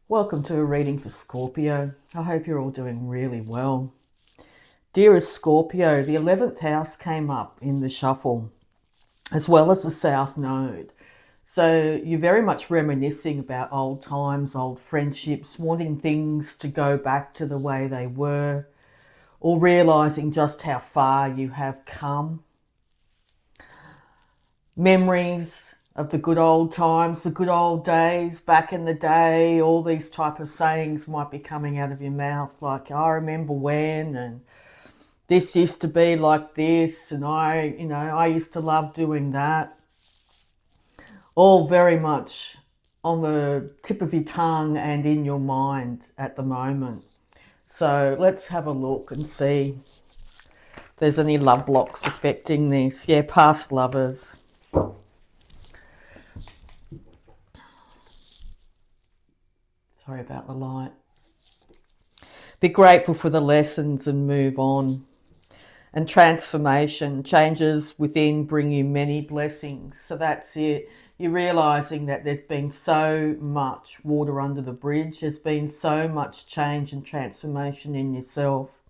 Welcome to a reading for Scorpio. I hope you're all doing really well. Dearest Scorpio, the 11th house came up in the shuffle, as well as the South Node. So you're very much reminiscing about old times, old friendships, wanting things to go back to the way they were, or realizing just how far you have come. Memories of the good old times, the good old days back in the day, all these type of sayings might be coming out of your mouth, like, I remember when, and this used to be like this, and I used to love doing that. All very much on the tip of your tongue and in your mind at the moment. So let's have a look and see if there's any love blocks affecting this. Yeah, past lovers. Sorry about the light. Be grateful for the lessons and move on. And transformation, changes within bring you many blessings. So that's it. You're realizing that there's been so much water under the bridge. There's been so much change and transformation in yourself.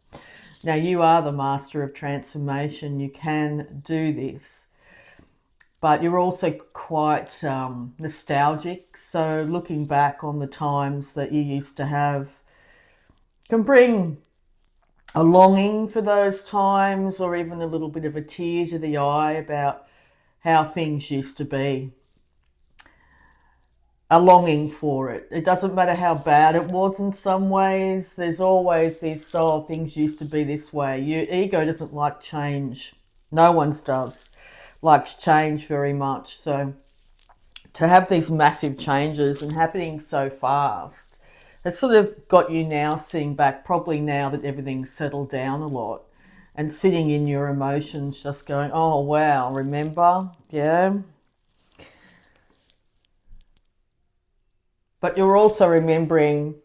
Now you are the master of transformation. You can do this. But you're also quite nostalgic. So looking back on the times that you used to have can bring a longing for those times, or even a little bit of a tear to the eye about how things used to be. A longing for it. It doesn't matter how bad it was in some ways. There's always this, oh, things used to be this way. Your ego doesn't like change. No one's does. Likes change very much. So to have these massive changes and happening so fast has sort of got you now seeing back, probably now that everything's settled down a lot, and sitting in your emotions just going, oh wow, remember? Yeah. But you're also remembering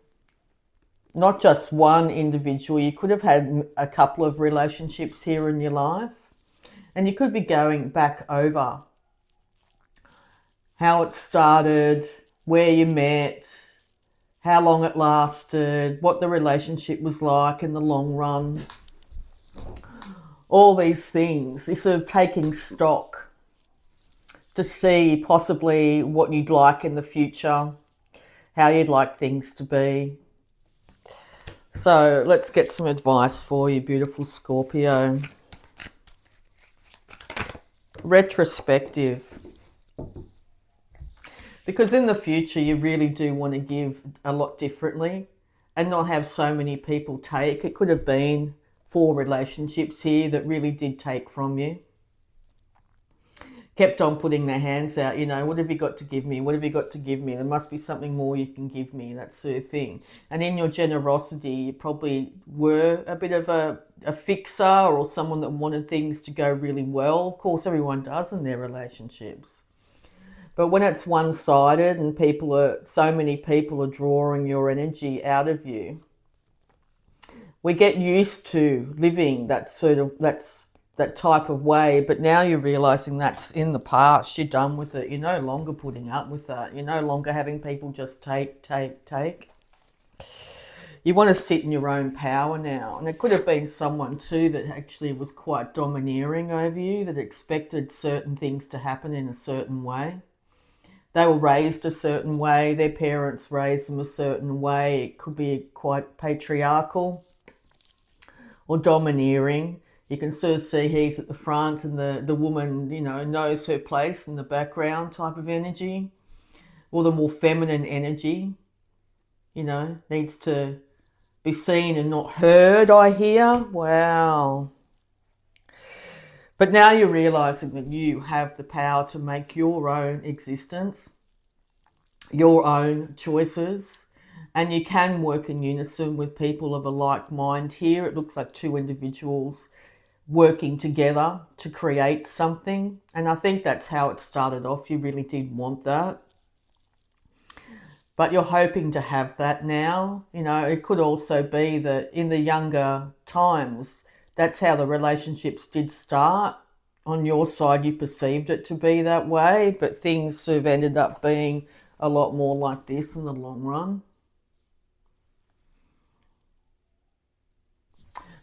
not just one individual. You could have had a couple of relationships here in your life, and you could be going back over how it started, where you met, how long it lasted, what the relationship was like in the long run. All these things, you're sort of taking stock to see possibly what you'd like in the future, how you'd like things to be. So let's get some advice for you, beautiful Scorpio. Retrospective. Because in the future, you really do want to give a lot differently and not have so many people take. It could have been 4 relationships here that really did take from you. Kept on putting their hands out, what have you got to give me? What have you got to give me? There must be something more you can give me, that sort of thing. And in your generosity, you probably were a bit of a fixer, or someone that wanted things to go really well. Of course, everyone does in their relationships. But when it's one-sided and so many people are drawing your energy out of you, we get used to living that type of way. But now you're realizing that's in the past. You're done with it. You're no longer putting up with that. You're no longer having people just take. You want to sit in your own power now. And it could have been someone too that actually was quite domineering over you, that expected certain things to happen in a certain way. They were raised a certain way. Their parents raised them a certain way. It could be quite patriarchal or domineering. You can sort of see he's at the front and the woman, knows her place in the background type of energy. Or the more feminine energy, needs to be seen and not heard, I hear. Wow. But now you're realizing that you have the power to make your own existence, your own choices, and you can work in unison with people of a like mind here. It looks like 2 individuals working together to create something. And I think that's how it started off. You really did want that. But you're hoping to have that now. It could also be that in the younger times, that's how the relationships did start. On your side, you perceived it to be that way, but things sort of ended up being a lot more like this in the long run.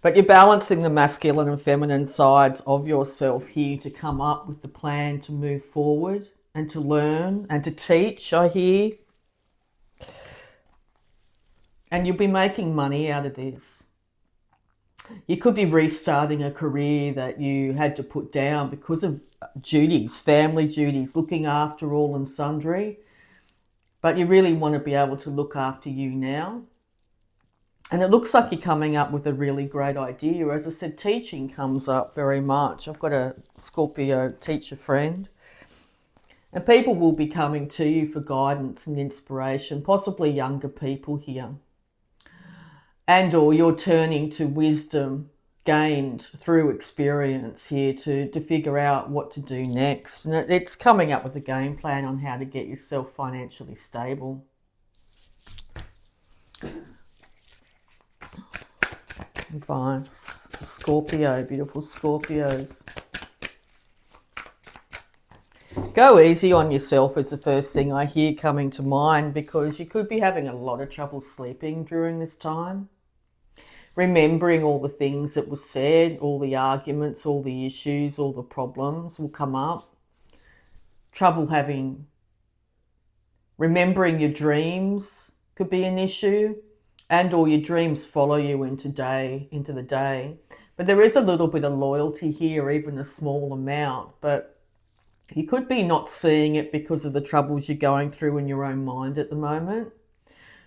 But you're balancing the masculine and feminine sides of yourself here to come up with the plan to move forward and to learn and to teach, I hear. And you'll be making money out of this. You could be restarting a career that you had to put down because of duties, family duties, looking after all and sundry. But you really want to be able to look after you now. And it looks like you're coming up with a really great idea. As I said, teaching comes up very much. I've got a Scorpio teacher friend. And people will be coming to you for guidance and inspiration, possibly younger people here. And or you're turning to wisdom gained through experience here to figure out what to do next. And it's coming up with a game plan on how to get yourself financially stable. Advice for Scorpio, beautiful Scorpios. Go easy on yourself is the first thing I hear coming to mind, because you could be having a lot of trouble sleeping during this time. Remembering all the things that were said, all the arguments, all the issues, all the problems will come up. Trouble remembering your dreams could be an issue, and all your dreams follow you into the day. But there is a little bit of loyalty here, even a small amount, but you could be not seeing it because of the troubles you're going through in your own mind at the moment.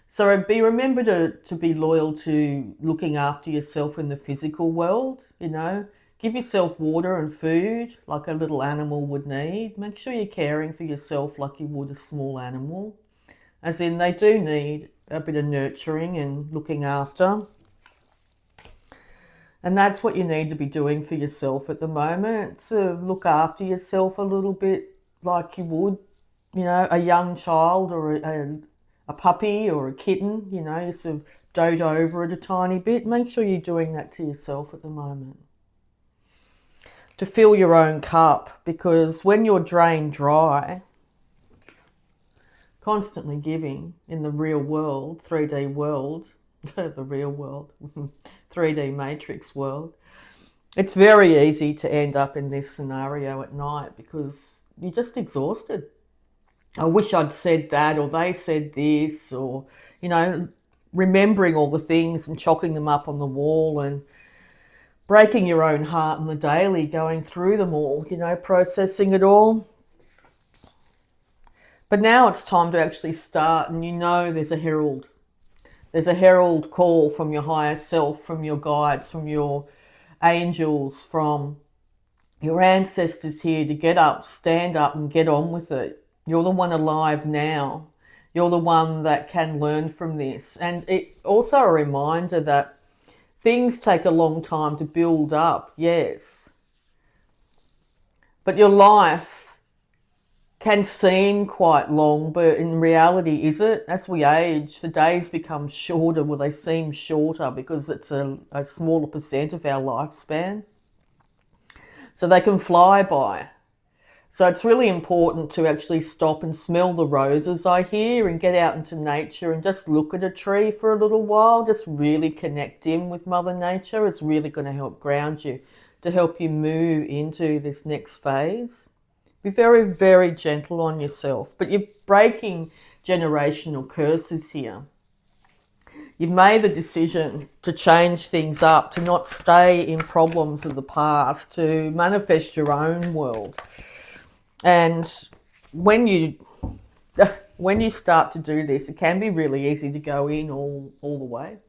So remember to be loyal to looking after yourself in the physical world, Give yourself water and food like a little animal would need. Make sure you're caring for yourself like you would a small animal. As in, they do need a bit of nurturing and looking after. And that's what you need to be doing for yourself at the moment. To look after yourself a little bit like you would, a young child or a puppy or a kitten, you sort of dote over it a tiny bit. Make sure you're doing that to yourself at the moment. To fill your own cup, because when you're drained dry, constantly giving in the real world, 3D world, the real world, 3D matrix world, it's very easy to end up in this scenario at night because you're just exhausted. I wish I'd said that, or they said this, or, remembering all the things and chalking them up on the wall and breaking your own heart on the daily, going through them all, processing it all. But now it's time to actually start, and there's a herald. There's a herald call from your higher self, from your guides, from your angels, from your ancestors here to get up, stand up and get on with it. You're the one alive now. You're the one that can learn from this. And it also a reminder that things take a long time to build up, yes. But your life can seem quite long, but in reality, is it? As we age, the days become shorter, well, they seem shorter because it's a smaller percent of our lifespan. So they can fly by. So it's really important to actually stop and smell the roses, I hear, and get out into nature and just look at a tree for a little while. Just really connect in with Mother Nature. It's really going to help ground you, to help you move into this next phase. Be very, very gentle on yourself. But you're breaking generational curses here. You've made the decision to change things up, to not stay in problems of the past, to manifest your own world. And when you start to do this, it can be really easy to go in all the way.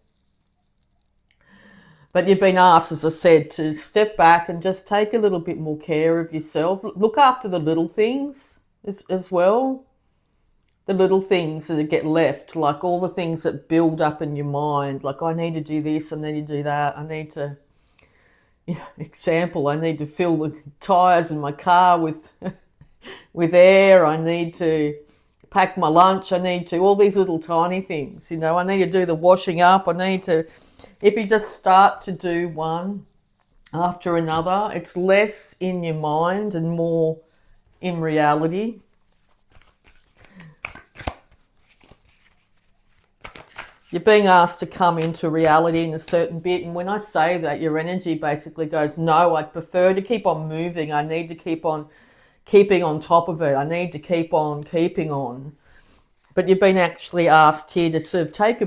But you've been asked, as I said, to step back and just take a little bit more care of yourself. Look after the little things as well. The little things that get left, like all the things that build up in your mind. Like, I need to do this, I need to do that, I need to, example, I need to fill the tyres in my car with air, I need to pack my lunch, I need to, all these little tiny things, I need to do the washing up, I need to, if you just start to do one after another, it's less in your mind and more in reality. You're being asked to come into reality in a certain bit. And when I say that, your energy basically goes, no, I'd prefer to keep on moving. I need to keep on keeping on top of it. I need to keep on keeping on. But you've been actually asked here to sort of take a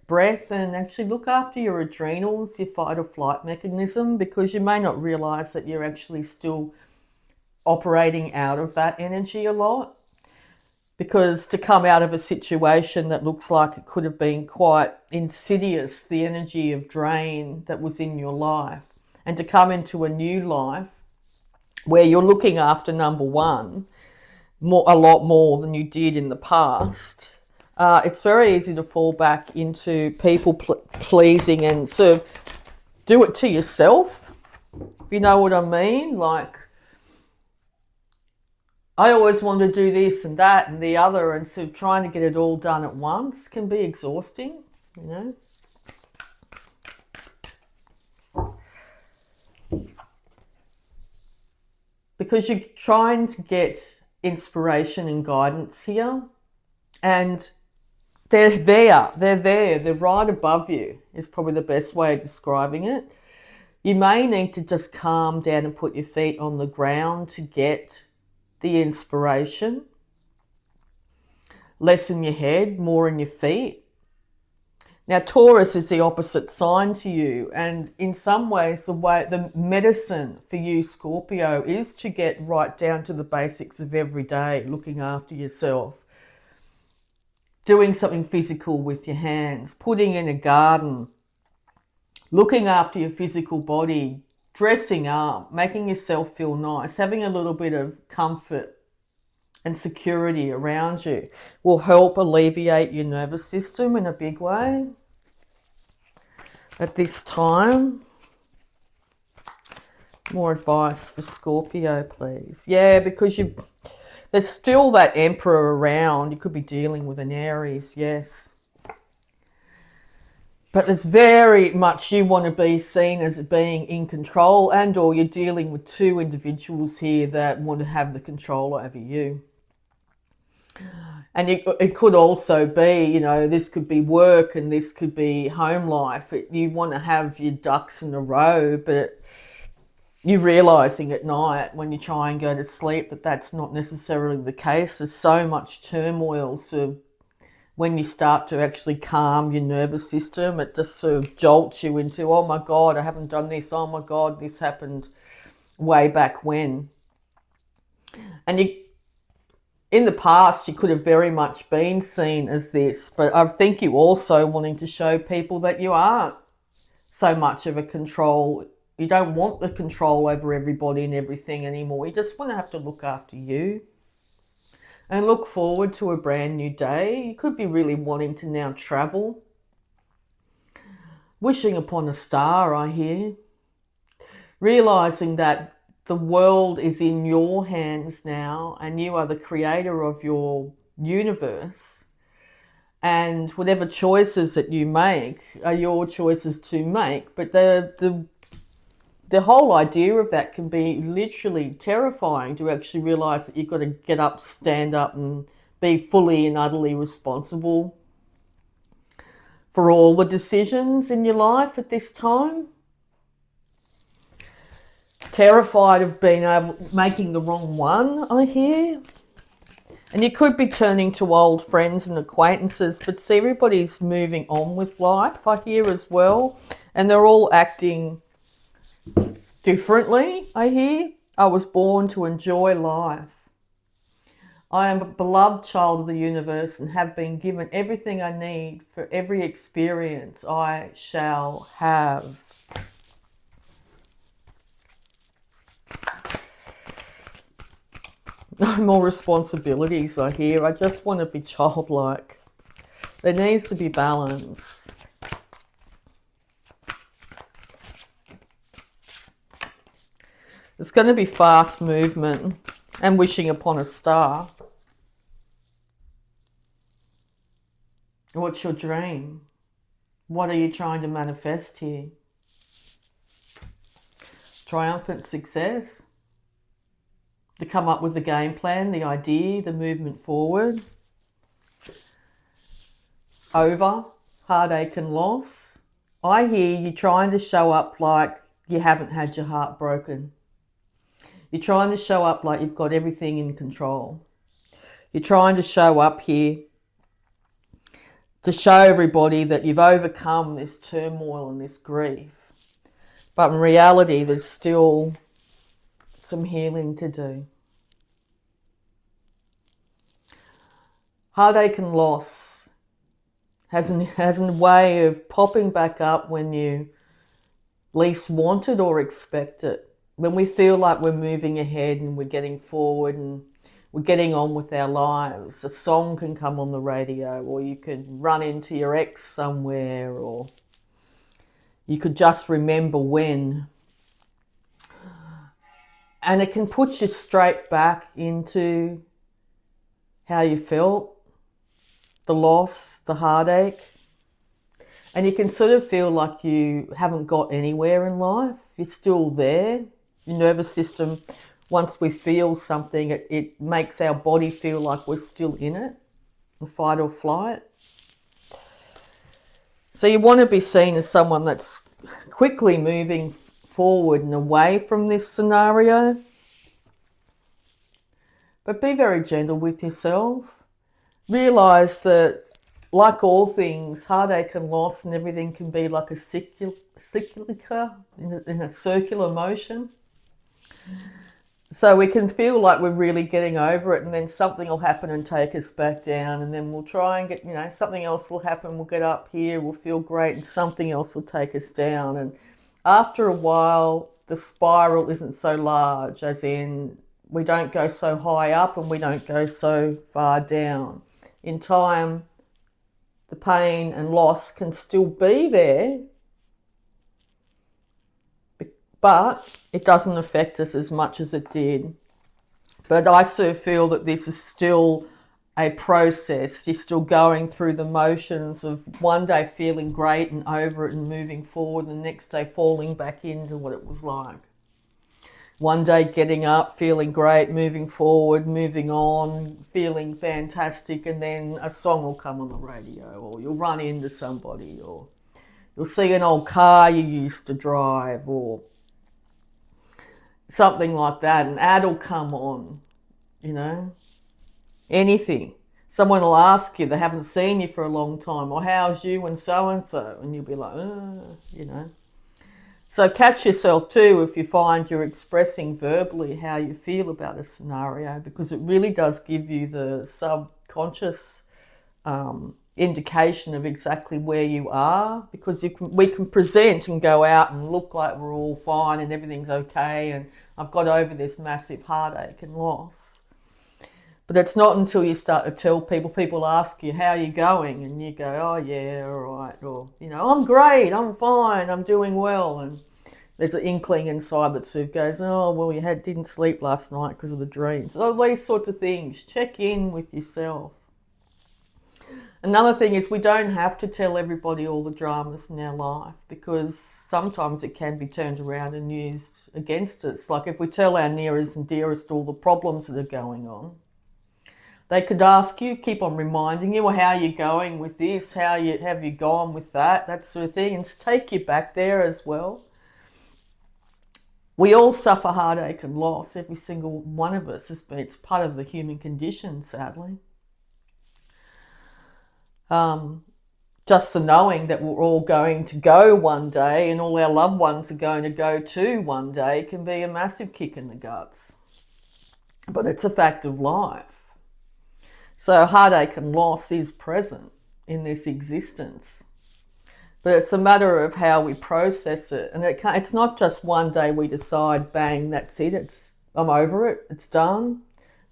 breath and actually look after your adrenals, your fight or flight mechanism, because you may not realize that you're actually still operating out of that energy a lot. Because to come out of a situation that looks like it could have been quite insidious, the energy of drain that was in your life, and to come into a new life where you're looking after number one a lot more than you did in the past, it's very easy to fall back into people pleasing and sort of do it to yourself, if you know what I mean. Like, I always want to do this and that and the other, and sort of trying to get it all done at once can be exhausting, you know. Because you're trying to get inspiration and guidance here, and they're right above you, is probably the best way of describing it. You may need to just calm down and put your feet on the ground to get the inspiration. Less in your head, more in your feet. Now, Taurus is the opposite sign to you, and in some ways the medicine for you, Scorpio, is to get right down to the basics of every day, looking after yourself, doing something physical with your hands, putting in a garden, looking after your physical body, dressing up, making yourself feel nice, having a little bit of comfort and security around you will help alleviate your nervous system in a big way at this time. More advice for Scorpio, please. Yeah, because there's still that Emperor around. You could be dealing with an Aries, yes. But there's very much you want to be seen as being in control, and or you're dealing with two individuals here that want to have the control over you. And it could also be, you know, this could be work and this could be home life. You want to have your ducks in a row, but you're realising at night when you try and go to sleep that that's not necessarily the case. There's so much turmoil, so when you start to actually calm your nervous system, it just sort of jolts you into, oh my God, I haven't done this. Oh my God, this happened way back when. And in the past, you could have very much been seen as this, but I think you also wanting to show people that you aren't so much of a control. You don't want the control over everybody and everything anymore. You just want to have to look after you. And look forward to a brand new day. You could be really wanting to now travel. Wishing upon a star, I hear. Realising that the world is in your hands now and you are the creator of your universe. And whatever choices that you make are your choices to make. But the whole idea of that can be literally terrifying, to actually realise that you've got to get up, stand up and be fully and utterly responsible for all the decisions in your life at this time. Terrified of making the wrong one, I hear. And you could be turning to old friends and acquaintances, but see, everybody's moving on with life, I hear as well. And they're all acting differently, I hear. I was born to enjoy life. I am a beloved child of the universe and have been given everything I need for every experience I shall have. No more responsibilities, I hear. I just want to be childlike. There needs to be balance. It's going to be fast movement and wishing upon a star. What's your dream? What are you trying to manifest here? Triumphant success? To come up with the game plan, the idea, the movement forward. Over, heartache and loss, I hear you trying to show up like you haven't had your heart broken. You're trying to show up like you've got everything in control. You're trying to show up here to show everybody that you've overcome this turmoil and this grief. But in reality, there's still some healing to do. Heartache and loss has a way of popping back up when you least want it or expect it. When we feel like we're moving ahead and we're getting forward and we're getting on with our lives, a song can come on the radio, or you could run into your ex somewhere, or you could just remember when. And it can put you straight back into how you felt, the loss, the heartache. And you can sort of feel like you haven't got anywhere in life. You're still there. Your nervous system, once we feel something, it makes our body feel like we're still in it, the fight or flight. So you want to be seen as someone that's quickly moving forward and away from this scenario. But be very gentle with yourself. Realise that, like all things, heartache and loss and everything can be like a cyclical, in a circular motion. So we can feel like we're really getting over it, and then something will happen and take us back down, and then we'll try and get, something else will happen, we'll get up here, we'll feel great, and something else will take us down. And after a while, the spiral isn't so large, as in we don't go so high up and we don't go so far down. In time, the pain and loss can still be there, but it doesn't affect us as much as it did. But I sort of feel that this is still a process. You're still going through the motions of one day feeling great and over it and moving forward, and the next day falling back into what it was like. One day getting up, feeling great, moving forward, moving on, feeling fantastic, and then a song will come on the radio, or you'll run into somebody, or you'll see an old car you used to drive, or something like that. An ad will come on, anything. Someone will ask you, they haven't seen you for a long time, or how's you and so, and you'll be like, So catch yourself too if you find you're expressing verbally how you feel about a scenario, because it really does give you the subconscious indication of exactly where you are, because we can present and go out and look like we're all fine and everything's okay and I've got over this massive heartache and loss. But it's not until you start to tell people ask you, how are you going? And you go, oh yeah, all right. Or, I'm great, I'm fine, I'm doing well. And there's an inkling inside that sort of goes, oh, well, you didn't sleep last night because of the dreams. All these sorts of things. Check in with yourself. Another thing is, we don't have to tell everybody all the dramas in our life, because sometimes it can be turned around and used against us. Like if we tell our nearest and dearest all the problems that are going on, they could ask you, keep on reminding you, well, how are you going with this? Have you gone with that sort of thing, and take you back there as well. We all suffer heartache and loss, every single one of us. It's part of the human condition, sadly. Just the knowing that we're all going to go one day and all our loved ones are going to go too one day can be a massive kick in the guts. But it's a fact of life. So heartache and loss is present in this existence. But it's a matter of how we process it. And it's not just one day we decide, bang, that's it, I'm over it, it's done.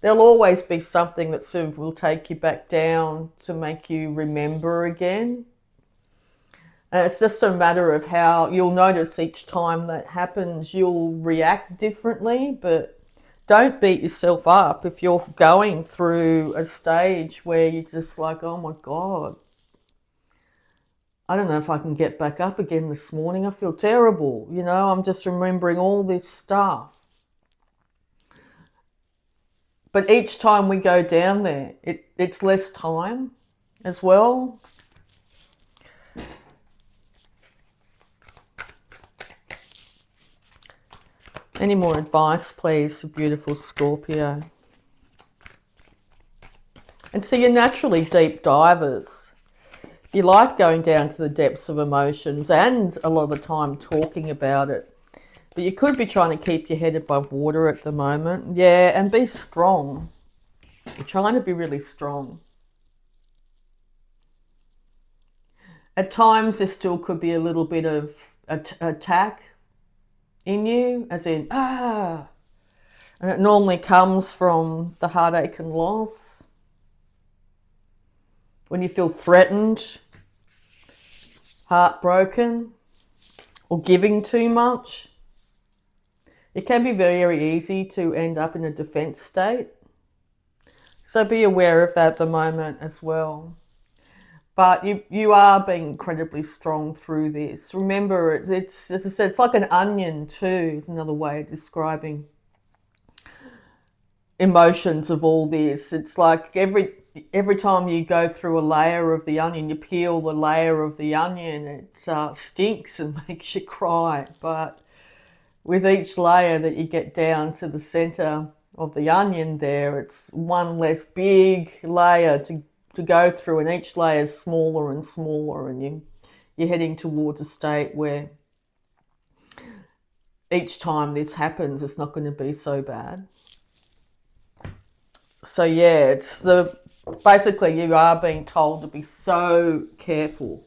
There'll always be something that sort of will take you back down to make you remember again. And it's just a matter of how you'll notice each time that happens, you'll react differently, but don't beat yourself up if you're going through a stage where you're just like, oh my God, I don't know if I can get back up again this morning. I feel terrible. I'm just remembering all this stuff. But each time we go down there, it's less time as well. Any more advice, please, beautiful Scorpio? And so you're naturally deep divers. You like going down to the depths of emotions and a lot of the time talking about it. But you could be trying to keep your head above water at the moment. Yeah, and be strong. You're trying to be really strong. At times, there still could be a little bit of attack in you, as in, and it normally comes from the heartache and loss. When you feel threatened, heartbroken, or giving too much, it can be very easy to end up in a defense state. So be aware of that at the moment as well. But you are being incredibly strong through this. Remember, it's as I said, it's like an onion too, is another way of describing emotions of all this. It's like every time you go through a layer of the onion, you peel the layer of the onion, it stinks and makes you cry. But with each layer that you get down to the center of the onion there, it's one less big layer to go through, and each layer is smaller and smaller, and you're heading towards a state where each time this happens, it's not going to be so bad. So yeah, basically you are being told to be so careful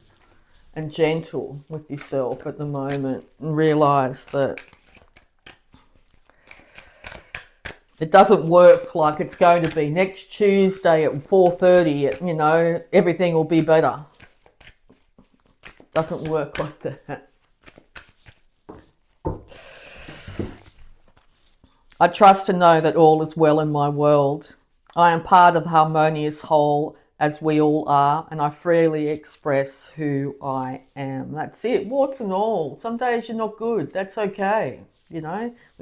and gentle with yourself at the moment, and realize that it doesn't work like it's going to be next Tuesday at 4:30, everything will be better. It doesn't work like that. I trust to know that all is well in my world. I am part of the harmonious whole, as we all are, and I freely express who I am. That's it, warts and all. Some days you're not good. That's okay. We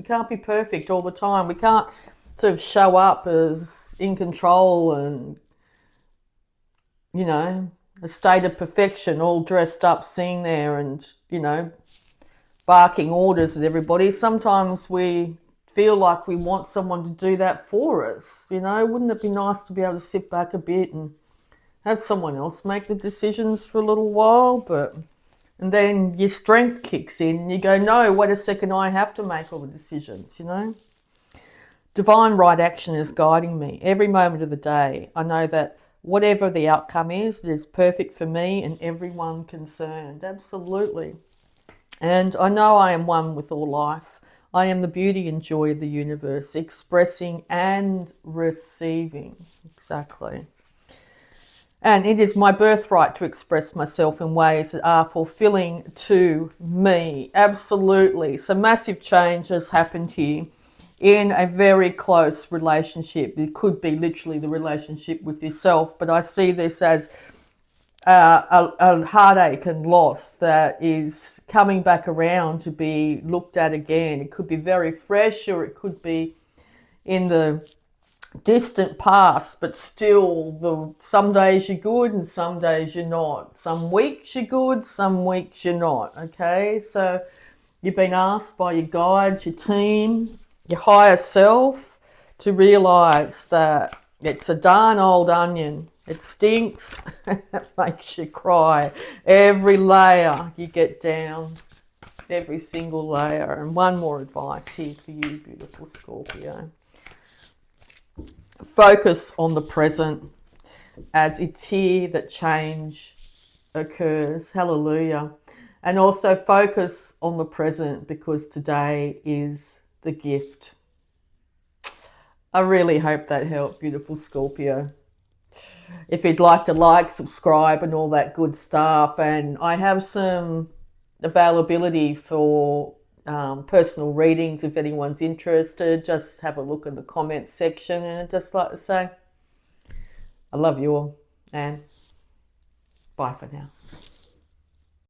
can't be perfect all the time. We can't sort of show up as in control and, a state of perfection, all dressed up, sitting there and, barking orders at everybody. Sometimes we feel like we want someone to do that for us. Wouldn't it be nice to be able to sit back a bit and have someone else make the decisions for a little while? And then your strength kicks in and you go, no, wait a second, I have to make all the decisions, Divine right action is guiding me every moment of the day. I know that whatever the outcome is, it is perfect for me and everyone concerned. Absolutely. And I know I am one with all life. I am the beauty and joy of the universe, expressing and receiving. Exactly. And it is my birthright to express myself in ways that are fulfilling to me. Absolutely. So massive change has happened here in a very close relationship. It could be literally the relationship with yourself, but I see this as a heartache and loss that is coming back around to be looked at again. It could be very fresh, or it could be in the distant past, but still some days you're good and some days you're not. Some weeks you're good, some weeks you're not. Okay, so you've been asked by your guides, your team, your higher self, to realize that it's a darn old onion. It stinks. It makes you cry. Every layer you get down, every single layer. And one more advice here for you, beautiful Scorpio. Focus on the present, as it's here that change occurs. Hallelujah. And also focus on the present, because today is the gift. I really hope that helped, beautiful Scorpio. If you'd like to like, subscribe and all that good stuff. And I have some availability for personal readings if anyone's interested. Just have a look in the comments section. And I'd just like to say, I love you all, and bye for now.